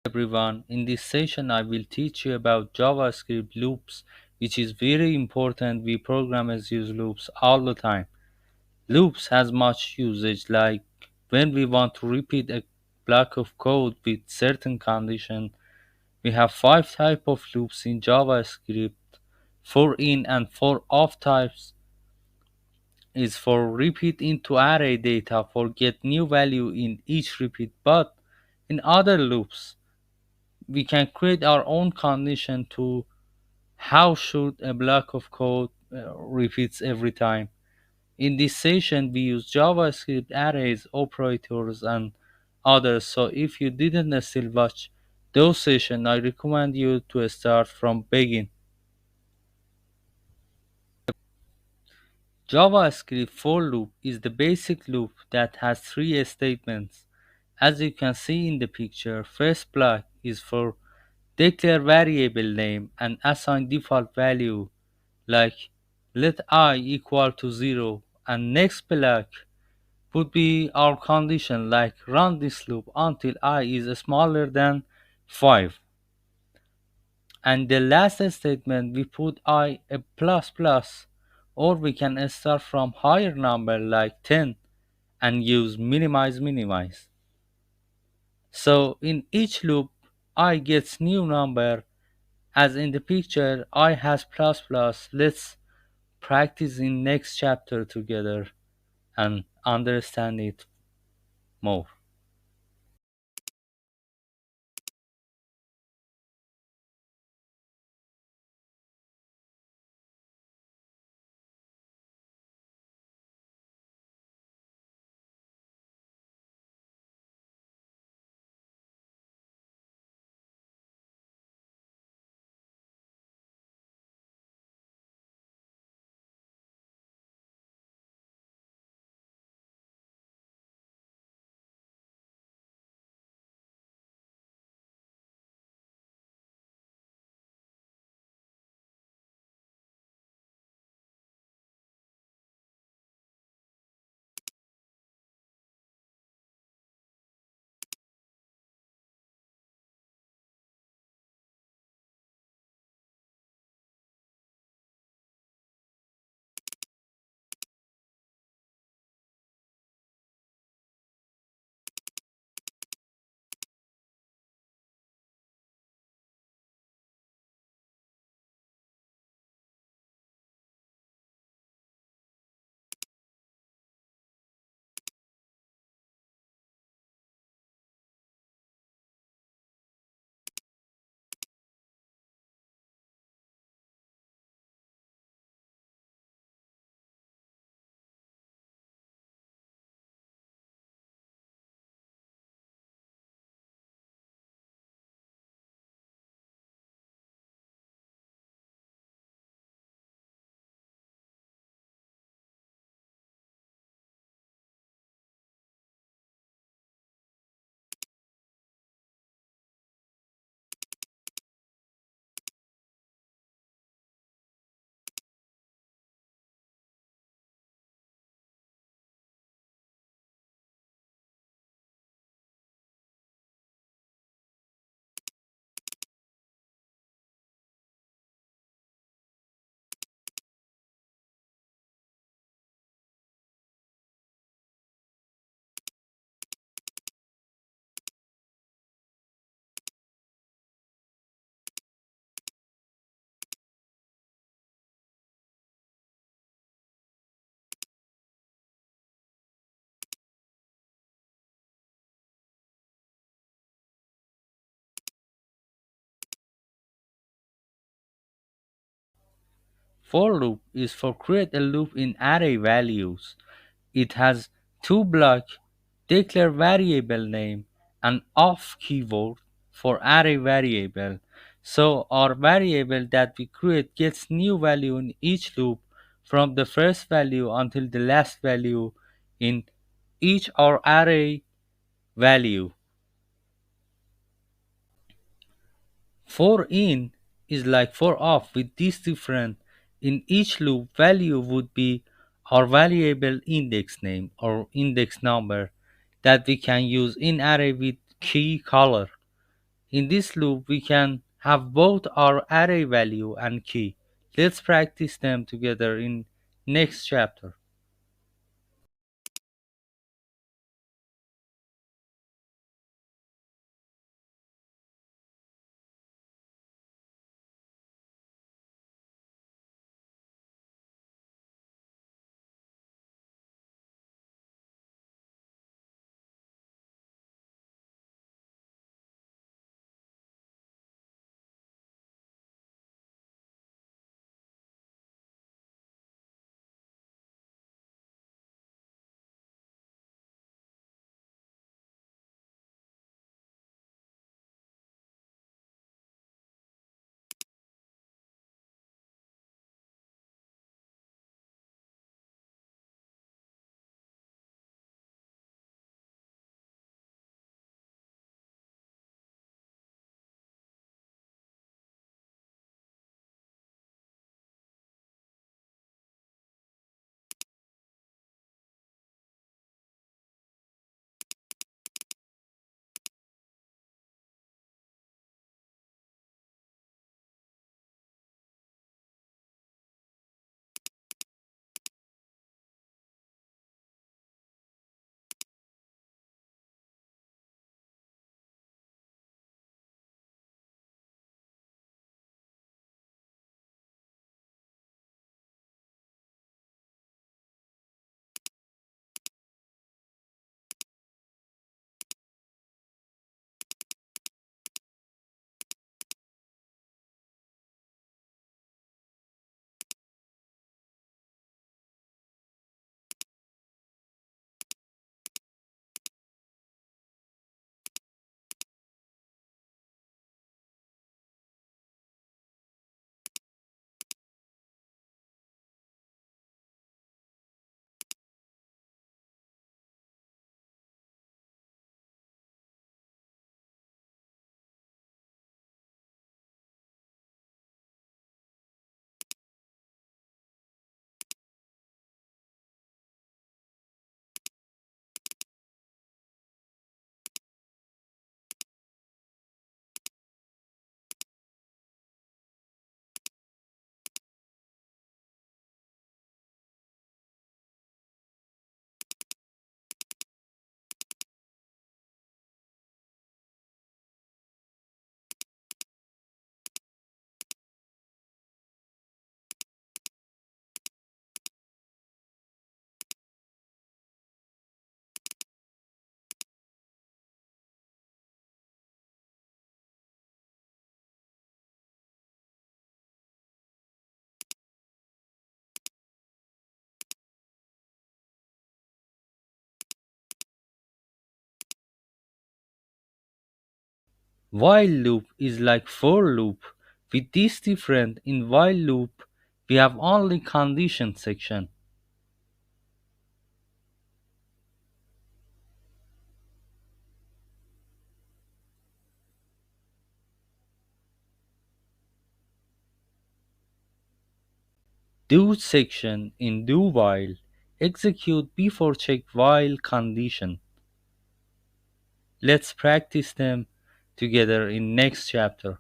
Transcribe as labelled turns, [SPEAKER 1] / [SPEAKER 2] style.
[SPEAKER 1] Everyone, in this session I will teach you about JavaScript loops, which is very important. We programmers use loops all the time. Loops has much usage, like when we want to repeat a block of code with certain condition. We have five type of loops in JavaScript. For in and for off types is for repeat into array data for get new value in each repeat, but in other loops we can create our own condition to how should a block of code repeats every time. In this session we use JavaScript arrays, operators and others, so if you didn't still watch those sessions I recommend you to start from begin. JavaScript for loop is the basic loop that has three statements. As you can see in the picture, first block is for declare variable name and assign default value, like let I equal to 0, and next block would be our condition, like run this loop until I is smaller than 5. And the last statement we put I a plus plus, or we can start from higher number like 10 and use minimize. So in each loop I gets new number, as in the picture I has plus plus. Let's practice in next chapter together and understand it more. For loop is for create a loop in array values. It has two blocks, declare variable name and off keyword for array variable. So our variable that we create gets new value in each loop from the first value until the last value in each our array value. For in is like for off with this different. In each loop value would be our variable index name or index number that we can use in array with key color. In this loop, we can have both our array value and key. Let's practice them together in next chapter. While loop is like for loop, with this different: in while loop we have only condition section. Do section in do while execute before check while condition. Let's practice them together in next chapter.